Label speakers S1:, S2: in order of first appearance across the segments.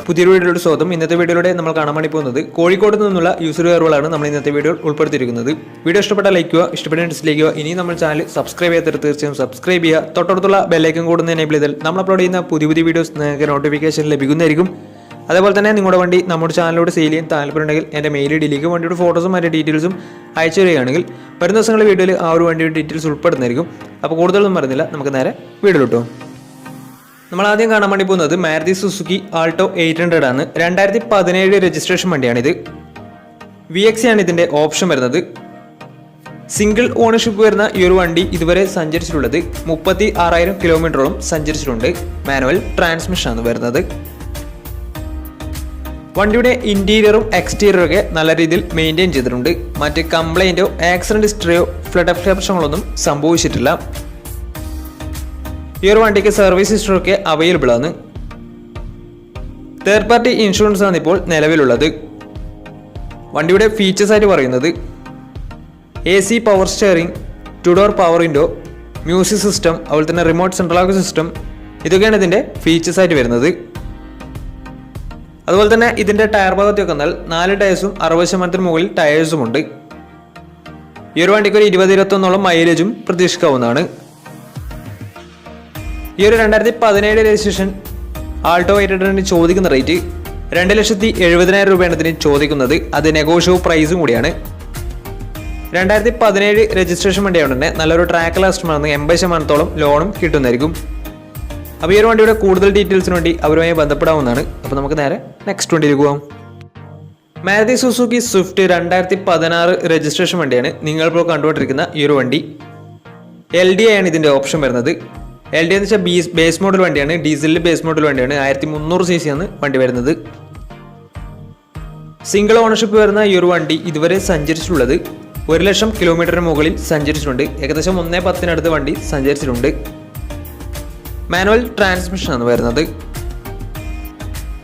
S1: പുതിയൊരു വീഡിയോയുടെ സ്വാഗതം. ഇന്നത്തെ വീഡിയോയിലൂടെ നമ്മൾ കാണാൻ വേണ്ടി പോകുന്നത് കോഴിക്കോട് നിന്നുള്ള യൂസർ റിവ്യൂകളാണ് നമ്മൾ ഇന്നത്തെ വീഡിയോ ഉൾപ്പെടുത്തിയിരിക്കുന്നത്. വീഡിയോ ഇഷ്ടപ്പെട്ടാൽ ലൈക്ക് ചെയ്യുക, ഇഷ്ടപ്പെട്ട ഡിസ്ലൈക്ക് ചെയ്യുക. ഇനി നമ്മൾ ചാനൽ സബ്സ്ക്രൈബ് ചെയ്യാത്ത തീർച്ചയായും സബ്സ്ക്രൈബ് ചെയ്യുക. തൊട്ടടുത്തുള്ള ബെല്ലൈക്കൺ കൂടെ എനേബിൾ ചെയ്താൽ നമ്മൾ അപ്ലോഡ് ചെയ്യുന്ന പുതിയ വീഡിയോസ് നിങ്ങൾക്ക് നോട്ടിഫിക്കേഷൻ ലഭിക്കുന്നതായിരിക്കും. അതേപോലെ തന്നെ നിങ്ങളുടെ വണ്ടി നമ്മുടെ ചാനലിലൂടെ സെയിൽ ചെയ്യാൻ താല്പര്യമുണ്ടെങ്കിൽ എൻ്റെ മെയിൽ ഐഡിയിലേക്ക് വണ്ടിയുടെ ഫോട്ടോസും അതിൻ്റെ ഡീറ്റെയിൽസും അയച്ചു തരികയാണെങ്കിൽ വരുന്ന ദിവസങ്ങളുടെ വീഡിയോയിൽ ആ ഒരു വണ്ടിയുടെ ഡീറ്റെയിൽസ് ഉൾപ്പെടുന്നതായിരിക്കും. അപ്പോൾ കൂടുതലൊന്നും പറയുന്നില്ല, നമുക്ക് നേരെ വീഡിയോ കിട്ടും. നമ്മൾ ആദ്യം കാണാൻ വേണ്ടി പോകുന്നത് മാരുതി സുസുക്കി ആൾട്ടോ 800 ആണ്. 2017 രജിസ്ട്രേഷൻ വണ്ടിയാണിത്. VX ആണ് ഇതിൻ്റെ ഓപ്ഷൻ വരുന്നത്. സിംഗിൾ ഓണർഷിപ്പ് വരുന്ന ഈ ഒരു വണ്ടി ഇതുവരെ സഞ്ചരിച്ചിട്ടുള്ളത് 36,000 കിലോമീറ്ററോളം സഞ്ചരിച്ചിട്ടുണ്ട്. മാനുവൽ ട്രാൻസ്മിഷൻ ആണ് വരുന്നത്. വണ്ടിയുടെ ഇന്റീരിയറും എക്സ്റ്റീരിയറും ഒക്കെ നല്ല രീതിയിൽ മെയിൻറ്റെയിൻ ചെയ്തിട്ടുണ്ട്. മറ്റ് കംപ്ലൈൻറ്റോ ആക്സിഡന്റ് ഹിസ്റ്ററിയോ ഫ്ലഡ് പ്രശ്നങ്ങളൊന്നും സംഭവിച്ചിട്ടില്ല. ഈ ഒരു വണ്ടിക്ക് സർവീസ് ഹിസ്റ്ററൊക്കെ അവൈലബിൾ ആണ്. തേർഡ് പാർട്ടി ഇൻഷുറൻസ് ആണ് ഇപ്പോൾ നിലവിലുള്ളത്. വണ്ടിയുടെ ഫീച്ചേഴ്സ് ആയിട്ട് പറയുന്നത് AC power steering, 2 door power window, music system, അതുപോലെ തന്നെ റിമോട്ട് സെൻട്രൽ ലോക്ക് സിസ്റ്റം, ഇതൊക്കെയാണ് ഇതിൻ്റെ ഫീച്ചേഴ്സ് ആയിട്ട് വരുന്നത്. അതുപോലെ തന്നെ ഇതിൻ്റെ ടയർ ഭാഗത്തൊക്കെ വന്നാൽ 4 ടയേഴ്സും 60% മുകളിൽ ടയേഴ്സും ഉണ്ട്. ഈ ഒരു വണ്ടിക്ക് ഒരു 20-21 മൈലേജും പ്രതീക്ഷിക്കാവുന്നതാണ്. ഈ ഒരു 2017 രജിസ്ട്രേഷൻ ആൾട്ടോ 800 ചോദിക്കുന്ന റേറ്റ് 2,70,000 രൂപയാണ് ഇതിന് ചോദിക്കുന്നത്. അത് നെഗോഷ്യബിൾ പ്രൈസും കൂടിയാണ്. 2017 രജിസ്ട്രേഷൻ വണ്ടിയായതുകൊണ്ട് തന്നെ നല്ലൊരു ട്രാക്ക് ലാസ്റ്റുമാണെന്ന് 80% ലോണും കിട്ടുന്നതായിരിക്കും. അപ്പോൾ ഈ ഒരു വണ്ടിയുടെ കൂടുതൽ ഡീറ്റെയിൽസിന് വേണ്ടി അവരുമായി ബന്ധപ്പെടാവുന്നതാണ്. അപ്പോൾ നമുക്ക് നേരെ നെക്സ്റ്റ് വണ്ടിയിൽ പോകാം. മാരുതി സുസുക്കി സ്വിഫ്റ്റ് 2016 രജിസ്ട്രേഷൻ വണ്ടിയാണ് നിങ്ങളിപ്പോൾ കണ്ടുകൊണ്ടിരിക്കുന്ന ഈ ഒരു വണ്ടി. LDI ആണ് ഇതിൻ്റെ ഓപ്ഷൻ വരുന്നത്. LDI എന്ന് വെച്ചാൽ ബേസ് മോഡൽ വണ്ടിയാണ്. ഡീസലിൽ ബേസ് മോഡൽ വണ്ടിയാണ്. 1300 cc ആണ് വണ്ടി വരുന്നത്. സിംഗിൾ ഓണർഷിപ്പ് വരുന്ന ഈ ഒരു വണ്ടി ഇതുവരെ സഞ്ചരിച്ചിട്ടുള്ളത് 1,00,000 കിലോമീറ്ററിന് മുകളിൽ സഞ്ചരിച്ചിട്ടുണ്ട്. ഏകദേശം 1.10 വണ്ടി സഞ്ചരിച്ചിട്ടുണ്ട്. മാനുവൽ ട്രാൻസ്മിഷൻ ആണ് വരുന്നത്.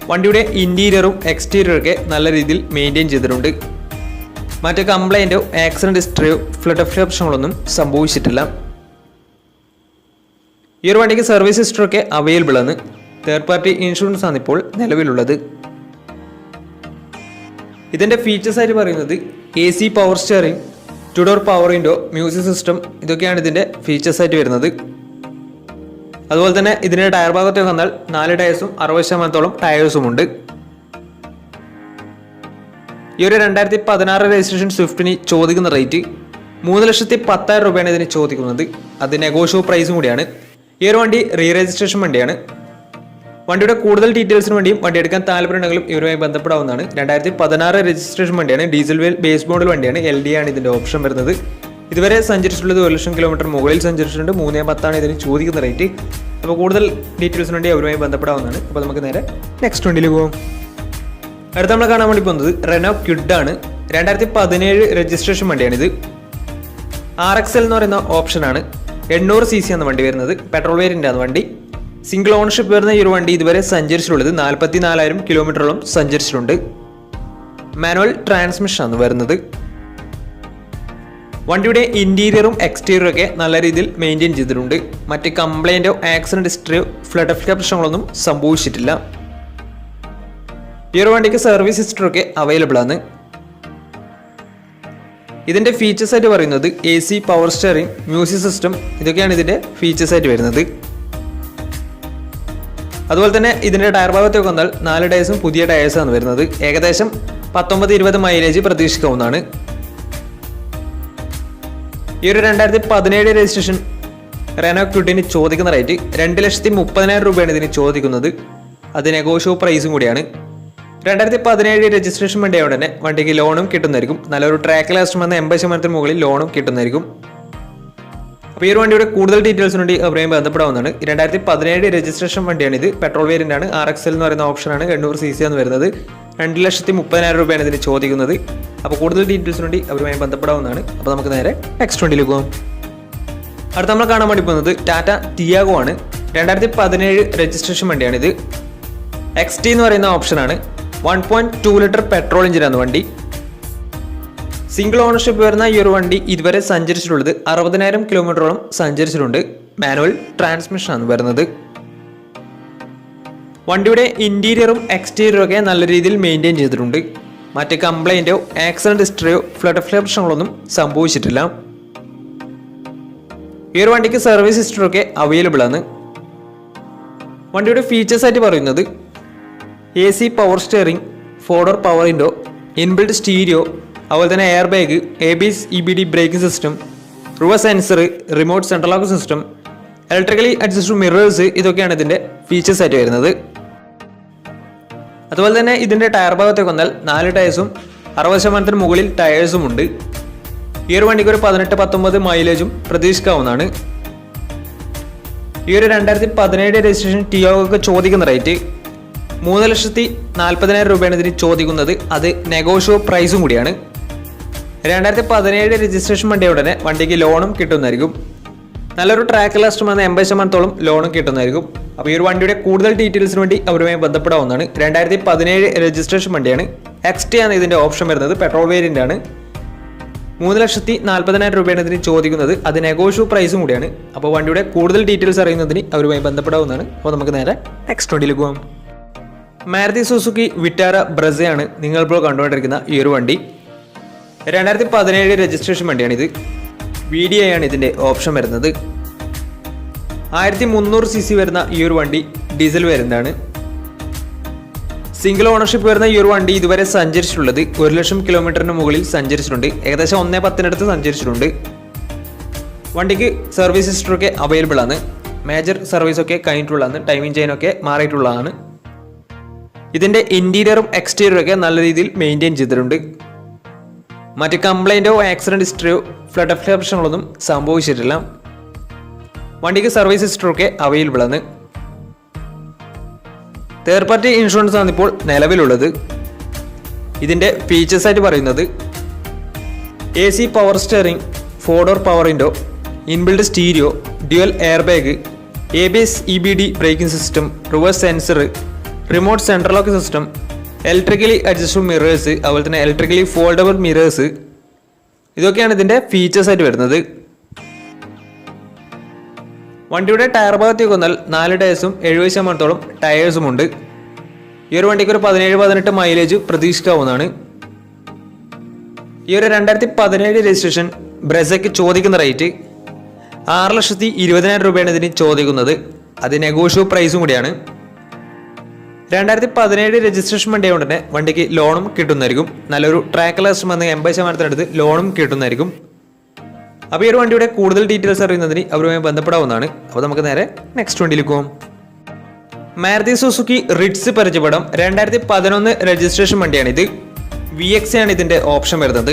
S1: വണ്ടിയുടെ ഇന്റീരിയറും എക്സ്റ്റീരിയറും ഒക്കെ നല്ല രീതിയിൽ മെയിൻറ്റെയിൻ ചെയ്തിട്ടുണ്ട്. മറ്റ് കംപ്ലൈൻറ്റോ ആക്സിഡന്റ് ഹിസ്റ്ററിയോ ഫ്ലഡ് പ്രശ്നങ്ങളൊന്നും സംഭവിച്ചിട്ടില്ല. ഈ ഒരു വണ്ടിക്ക് സർവീസ് ഹിസ്റ്ററൊക്കെ അവൈലബിൾ ആണ്. തേർഡ് പാർട്ടി ഇൻഷുറൻസ് ആണ് ഇപ്പോൾ നിലവിലുള്ളത്. ഇതിൻ്റെ ഫീച്ചേഴ്സ് ആയിട്ട് പറയുന്നത് AC power steering, 2 door power window, music system, ഇതൊക്കെയാണ് ഇതിൻ്റെ ഫീച്ചേഴ്സ് ആയിട്ട് വരുന്നത്. അതുപോലെ തന്നെ ഇതിൻ്റെ ടയർ ഭാഗത്തേക്ക് വന്നാൽ 4 ടയേഴ്സും 60% ടയേഴ്സും ഉണ്ട്. ഈ ഒരു 2016 രജിസ്ട്രേഷൻ സ്വിഫ്റ്റിന് ചോദിക്കുന്ന റേറ്റ് 3,10,000 രൂപയാണ് ഇതിന് ചോദിക്കുന്നത്. അത് നെഗോഷ്യബിൾ പ്രൈസും കൂടിയാണ്. ഈ ഒരു വണ്ടി രജിസ്ട്രേഷൻ വണ്ടിയാണ്. വണ്ടിയുടെ കൂടുതൽ ഡീറ്റെയിൽസിന് വേണ്ടിയും വണ്ടി എടുക്കാൻ താല്പര്യമുണ്ടെങ്കിലും ഇവരുമായി ബന്ധപ്പെടാവുന്നതാണ്. 2016 രജിസ്ട്രേഷൻ വണ്ടിയാണ്. ഡീസൽ ബേസ് മോഡൽ വണ്ടിയാണ്. LDI ആണ് ഇതിൻ്റെ ഓപ്ഷൻ വരുന്നത്. ഇതുവരെ സഞ്ചരിച്ചിട്ടുള്ളത് 1,00,000 കിലോമീറ്റർ മുകളിൽ സഞ്ചരിച്ചിട്ടുണ്ട്. 3.10 ഇതിന് ചോദിക്കുന്ന റേറ്റ്. അപ്പോൾ കൂടുതൽ ഡീറ്റെയിൽസിന് വേണ്ടി അവരുമായി ബന്ധപ്പെടാവുന്നതാണ്. അപ്പോൾ നമുക്ക് നേരെ നെക്സ്റ്റ് വണ്ടിയിൽ പോകും. അടുത്ത നമ്മൾ കാണാൻ വേണ്ടി പോകുന്നത് റെനോ ക്വിഡ് ആണ്. 2017 രജിസ്ട്രേഷൻ വണ്ടിയാണിത്. RXL എന്ന് പറയുന്ന ഓപ്ഷനാണ്. 800 cc ആണ് വണ്ടി വരുന്നത്. പെട്രോൾ വേരിയൻ്റ് ആണ് വണ്ടി. സിംഗിൾ ഓണർഷിപ്പ് വരുന്ന ഈ ഒരു വണ്ടി ഇതുവരെ സഞ്ചരിച്ചിട്ടുള്ളത് 44,000 കിലോമീറ്ററോളം സഞ്ചരിച്ചിട്ടുണ്ട്. മാനുവൽ ട്രാൻസ്മിഷൻ ആണ് വരുന്നത്. വണ്ടിയുടെ ഇന്റീരിയറും എക്സ്റ്റീരിയറും ഒക്കെ നല്ല രീതിയിൽ മെയിൻറ്റെയിൻ ചെയ്തിട്ടുണ്ട്. മറ്റ് കംപ്ലൈൻറ്റോ ആക്സിഡന്റ് ഹിസ്റ്ററിയോ ഫ്ലഡ് പ്രശ്നങ്ങളൊന്നും സംഭവിച്ചിട്ടില്ല. ഈ ഒരു വണ്ടിക്ക് സർവീസ് ഹിസ്റ്ററൊക്കെ അവൈലബിൾ ആണ്. ഇതിൻ്റെ ഫീച്ചേഴ്സ് ആയിട്ട് പറയുന്നത് AC power steering, music system, ഇതൊക്കെയാണ് ഇതിൻ്റെ ഫീച്ചേഴ്സ് ആയിട്ട് വരുന്നത്. അതുപോലെ തന്നെ ഇതിൻ്റെ ടയർ ഭാഗത്തേക്ക് വന്നാൽ 4 ടയേഴ്സും പുതിയ ടയേഴ്സാണ് വരുന്നത്. ഏകദേശം 19-20 മൈലേജ് പ്രതീക്ഷിക്കാവുന്നതാണ്. ഈ ഒരു 2017 രജിസ്ട്രേഷൻ റെനോ ക്വിഡിന് ചോദിക്കുന്ന റേറ്റ് 2,30,000 രൂപയാണ് ഇതിന് ചോദിക്കുന്നത്. അത് നെഗോഷ്യബിൾ പ്രൈസും കൂടിയാണ്. 2017 രജിസ്ട്രേഷൻ വണ്ടിയായതുകൊണ്ട് തന്നെ വണ്ടിക്ക് ലോണും കിട്ടുന്നതായിരിക്കും. നല്ലൊരു ട്രാക്ക് ലാസ്റ്റ് വന്ന 80% മുകളിൽ ലോണും കിട്ടുന്നതായിരിക്കും. അപ്പോൾ ഈ ഒരു വണ്ടിയുടെ കൂടുതൽ ഡീറ്റെയിൽസിന് വേണ്ടി അവരെയും ബന്ധപ്പെടാവുന്നതാണ്. 2017 രജിസ്ട്രേഷൻ വണ്ടിയാണിത്. പെട്രോൾ വേരിയൻ്റ് ആണ്. RXL എന്ന് പറയുന്ന ഓപ്ഷനാണ്. 800 cc ആണ് വരുന്നത്. 2,30,000 രൂപയാണ് ഇതിന് ചോദിക്കുന്നത്. അപ്പോൾ കൂടുതൽ ഡീറ്റെയിൽസിന് വേണ്ടി അവരുമായി ബന്ധപ്പെടാവുന്നതാണ്. അപ്പോൾ നമുക്ക് നേരെ നെക്സ്റ്റ് വണ്ടിയിലേക്ക് പോകാം. അടുത്ത നമ്മൾ കാണാൻ വേണ്ടി പോകുന്നത് ടാറ്റ ടിയാഗോ ആണ്. 2017 രജിസ്ട്രേഷൻ വണ്ടിയാണിത്. XT എന്ന് പറയുന്ന ഓപ്ഷനാണ്. 1.2 ലിറ്റർ പെട്രോൾ എഞ്ചിനാണ് വണ്ടി. സിംഗിൾ ഓണർഷിപ്പ് വരുന്ന ഈ ഒരു വണ്ടി ഇതുവരെ സഞ്ചരിച്ചിട്ടുള്ളത് 60,000 കിലോമീറ്ററോളം സഞ്ചരിച്ചിട്ടുണ്ട്. മാനുവൽ ട്രാൻസ്മിഷനാണ് വരുന്നത്. വണ്ടിയുടെ ഇന്റീരിയറും എക്സ്റ്റീരിയറും ഒക്കെ നല്ല രീതിയിൽ മെയിൻറ്റെയിൻ ചെയ്തിട്ടുണ്ട്. മറ്റ് കംപ്ലൈൻറ്റോ ആക്സിഡന്റ് ഹിസ്റ്ററിയോ ഫ്ലഡ് പ്രശ്നങ്ങളൊന്നും സംഭവിച്ചിട്ടില്ല. ഈ ഒരു വണ്ടിക്ക് സർവീസ് ഹിസ്റ്ററൊക്കെ അവൈലബിൾ ആണ്. വണ്ടിയുടെ ഫീച്ചേഴ്സ് ആയിട്ട് പറയുന്നത് AC power steering, 4 door power window, inbuilt stereo, അതുപോലെ തന്നെ air bag, ABS EBD braking system, reverse sensor, remote central lock system, electrically adjustable mirrors, ഇതൊക്കെയാണ് ഇതിൻ്റെ ഫീച്ചേഴ്സ് ആയിട്ട് വരുന്നത്. അതുപോലെ തന്നെ ഇതിൻ്റെ ടയർ ഭാഗത്തേക്ക് വന്നാൽ 4 ടയേഴ്സും 60% മുകളിൽ ടയേഴ്സും ഉണ്ട്. ഈ ഒരു വണ്ടിക്ക് ഒരു 18-19 മൈലേജും പ്രതീക്ഷിക്കാവുന്നതാണ്. ഈ ഒരു 2017 രജിസ്ട്രേഷൻ ടിയോഗക്ക് ചോദിക്കുന്ന റേറ്റ് 3,40,000 രൂപയാണ് ഇതിന് ചോദിക്കുന്നത്. അത് നെഗോഷ്യബിൾ പ്രൈസും കൂടിയാണ്. 2017 രജിസ്ട്രേഷൻ വണ്ടിയ ഉടനെ വണ്ടിക്ക് ലോണും കിട്ടുന്നതായിരിക്കും. നല്ലൊരു ട്രാക്ക് ലാസ്റ്റ് വന്ന 80% ലോണും കിട്ടുന്നതായിരിക്കും. അപ്പോൾ ഈ ഒരു വണ്ടിയുടെ കൂടുതൽ ഡീറ്റെയിൽസിന് വേണ്ടി അവരുമായി ബന്ധപ്പെടാവുന്നതാണ്. 2017 രജിസ്ട്രേഷൻ വണ്ടിയാണ്. XT ആണ് ഇതിൻ്റെ ഓപ്ഷൻ വരുന്നത്. പെട്രോൾ വേരിയൻ്റ് ആണ്. 3,40,000 രൂപയാണ് ഇതിന് ചോദിക്കുന്നത്. അത് നെഗോഷ്യബിൾ പ്രൈസും കൂടിയാണ്. അപ്പോൾ വണ്ടിയുടെ കൂടുതൽ ഡീറ്റെയിൽസ് അറിയുന്നതിന് അവരുമായി ബന്ധപ്പെടാവുന്നതാണ്. അപ്പോൾ നമുക്ക് നേരെ നെക്സ്റ്റ് വണ്ടിയിലേക്ക് പോകാം. മാരുതി സുസുക്കി വിറ്റാര ബ്രസയാണ് നിങ്ങളിപ്പോൾ കണ്ടുകൊണ്ടിരിക്കുന്ന ഈ ഒരു വണ്ടി. 2017 രജിസ്ട്രേഷൻ വണ്ടിയാണിത്. VDI ആണ് ഇതിൻ്റെ ഓപ്ഷൻ വരുന്നത്. 1300 cc വരുന്ന ഈ ഒരു വണ്ടി ഡീസൽ വേരിയൻ്റാണ്. സിംഗിൾ ഓണർഷിപ്പ് വരുന്ന ഈ ഒരു വണ്ടി ഇതുവരെ സഞ്ചരിച്ചിട്ടുള്ളത് 1,00,000 കിലോമീറ്ററിന് മുകളിൽ സഞ്ചരിച്ചിട്ടുണ്ട്. ഏകദേശം 1.10 സഞ്ചരിച്ചിട്ടുണ്ട്. വണ്ടിക്ക് സർവീസ് ഹിസ്റ്ററൊക്കെ അവൈലബിൾ ആണ്. മേജർ സർവീസൊക്കെ കഴിഞ്ഞിട്ടുള്ളതാണ്. ടൈമിംഗ് ചെയിനൊക്കെ മാറിയിട്ടുള്ളതാണ്. ഇതിൻ്റെ ഇൻറ്റീരിയറും എക്സ്റ്റീരിയറും ഒക്കെ നല്ല രീതിയിൽ മെയിൻറ്റെയിൻ ചെയ്തിട്ടുണ്ട്. മറ്റ് കംപ്ലൈൻറ്റോ ആക്സിഡന്റ് ഹിസ്റ്ററിയോ ഫ്ലഡ് പ്രശ്നങ്ങളൊന്നും സംഭവിച്ചിട്ടില്ല. വണ്ടിക്ക് സർവീസ് ഹിസ്റ്ററൊക്കെ അവൈലബിൾ ആണ്. തേർഡ് പാർട്ടി ഇൻഷുറൻസ് ആണ് ഇപ്പോൾ നിലവിലുള്ളത്. ഇതിൻ്റെ ഫീച്ചേഴ്സ് ആയിട്ട് പറയുന്നത് AC power steering, 4 door power window, inbuilt stereo, dual air bag, ABS EBD braking system, reverse sensor, remote central lock system, electrically adjustable mirrors, അതുപോലെ തന്നെ ഇലക്ട്രിക്കലി ഫോൾഡബിൾ മിറേഴ്സ്, ഇതൊക്കെയാണ് ഇതിൻ്റെ ഫീച്ചേഴ്സ് ആയിട്ട് വരുന്നത്. വണ്ടിയുടെ ടയർ ഭാഗത്തേക്ക് വന്നാൽ 4 ടയേഴ്സും 70% ടയേഴ്സും ഉണ്ട്. ഈ ഒരു വണ്ടിക്ക് ഒരു 17-18 മൈലേജ് പ്രതീക്ഷിക്കാവുന്നതാണ്. ഈ ഒരു 2017 രജിസ്ട്രേഷൻ ബ്രസയ്ക്ക് ചോദിക്കുന്ന റേറ്റ് 6,20,000 രൂപയാണ് ഇതിന് ചോദിക്കുന്നത്. അത് നെഗോഷ്യബിൾ പ്രൈസും കൂടിയാണ്. 2017 രജിസ്ട്രേഷൻ വണ്ടിയായ ഉടനെ വണ്ടിക്ക് ലോണും കിട്ടുന്നതായിരിക്കും. നല്ലൊരു ട്രാക്ക് ലാസ്റ്റ് വന്ന് 80% ലോണും കിട്ടുന്നതായിരിക്കും. അപ്പോൾ ഈ ഒരു വണ്ടിയുടെ കൂടുതൽ ഡീറ്റെയിൽസ് അറിയുന്നതിന് അവരുമായി ബന്ധപ്പെടാവുന്നതാണ്. അപ്പോൾ നമുക്ക് നേരെ നെക്സ്റ്റ് വണ്ടിയിലേക്ക് പോകും. മാരുതി സുസുക്കി റിറ്റ്സ് പരിചയപ്പെടാം. 2011 രജിസ്ട്രേഷൻ വണ്ടിയാണിത്. VX ആണ് ഇതിൻ്റെ ഓപ്ഷൻ വരുന്നത്.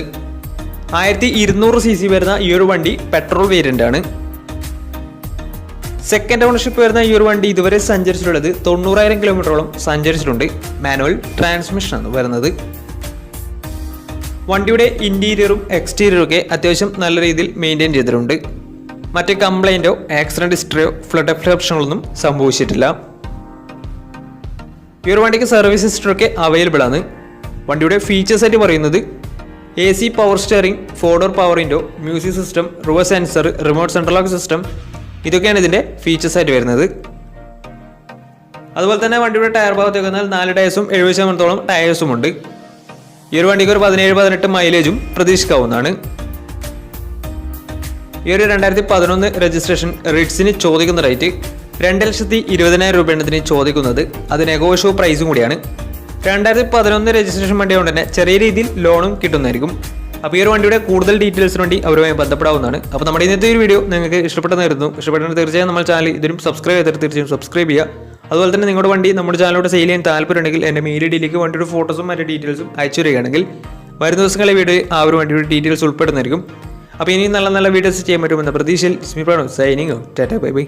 S1: 1200 cc വരുന്ന ഈ ഒരു വണ്ടി പെട്രോൾ വേരിയൻ്റ് ആണ്. സെക്കൻഡ് ഓണർഷിപ്പ് വരുന്ന ഈ ഒരു വണ്ടി ഇതുവരെ സഞ്ചരിച്ചിട്ടുള്ളത് 90,000 കിലോമീറ്ററോളം സഞ്ചരിച്ചിട്ടുണ്ട്. മാനുവൽ ട്രാൻസ്മിഷനാണ് വരുന്നത്. വണ്ടിയുടെ ഇൻറ്റീരിയറും എക്സ്റ്റീരിയറും ഒക്കെ അത്യാവശ്യം നല്ല രീതിയിൽ മെയിൻറ്റെയിൻ ചെയ്തിട്ടുണ്ട്. മറ്റ് കംപ്ലൈൻറ്റോ ആക്സിഡന്റ് ഹിസ്റ്ററിയോ ഫ്ലഡ് പ്രശ്നങ്ങളൊന്നും സംഭവിച്ചിട്ടില്ല. ഈ ഒരു വണ്ടിക്ക് സർവീസ് ഹിസ്റ്ററൊക്കെ അവൈലബിൾ ആണ്. വണ്ടിയുടെ ഫീച്ചേഴ്സ് ആയിട്ട് പറയുന്നത് AC power steering, 4 door power window, music system, reverse sensor, remote central lock system, ഇതൊക്കെയാണ് ഇതിൻ്റെ ഫീച്ചേഴ്സ് ആയിട്ട് വരുന്നത്. അതുപോലെ തന്നെ വണ്ടിയുടെ ടയർ ഭാഗത്തേക്ക് വന്നാൽ 4 ടയേഴ്സും 70% ടയേഴ്സും ഉണ്ട്. ഈ ഒരു വണ്ടിക്ക് ഒരു 17-18 മൈലേജും പ്രതീക്ഷിക്കാവുന്നതാണ്. ഈ ഒരു 2011 രജിസ്ട്രേഷൻ റിറ്റ്സിന് ചോദിക്കുന്ന റേറ്റ് 2,20,000 രൂപയാണ് ഇതിന് ചോദിക്കുന്നത്. അത് നെഗോഷ്യബിൾ പ്രൈസും കൂടിയാണ്. 2011 രജിസ്ട്രേഷൻ വണ്ടി കൊണ്ട് തന്നെ ചെറിയ രീതിയിൽ ലോണും കിട്ടുന്നതായിരിക്കും. അപ്പോൾ ഈ ഒരു വണ്ടിയുടെ കൂടുതൽ ഡീറ്റെയിൽസിന് വേണ്ടി അവരുമായി ബന്ധപ്പെടാവുന്നതാണ്. അപ്പോൾ നമ്മുടെ ഇന്നത്തെ ഒരു വീഡിയോ നിങ്ങൾക്ക് ഇഷ്ടപ്പെട്ടെന്നായിരുന്നു. ഇഷ്ടപ്പെട്ടെങ്കിൽ തീർച്ചയായും നമ്മുടെ ചാനൽ ഇതിനും സബ്സ്ക്രൈബ് ചെയ്തിട്ട് തീർച്ചയായും സബ്സ്ക്രൈബ് ചെയ്യുക. അതുപോലെ തന്നെ നിങ്ങളുടെ വണ്ടി നമ്മുടെ ചാനലോട് സെയിൽ ചെയ്യാൻ താല്പര്യമുണ്ടെങ്കിൽ എൻ്റെ മെയിൽ ഐഡിയിലേക്ക് വണ്ടിയുടെ ഫോട്ടോസും മറ്റു ഡീറ്റെയിൽസും അയച്ചു തരികയാണെങ്കിൽ വരുന്ന ദിവസങ്ങളിലെ വീഡിയോ ആ ഒരു വണ്ടിയുടെ ഡീറ്റെയിൽസ് ഉൾപ്പെടുന്നതായിരിക്കും. അപ്പോൾ ഇനിയും നല്ല നല്ല വീഡിയോസ് ചെയ്യാൻ പറ്റുമെന്ന പ്രതീക്ഷയിൽ സ്മിപ്രാണോ സൈനിങ് ടാറ്റാ ബൈ ബൈ.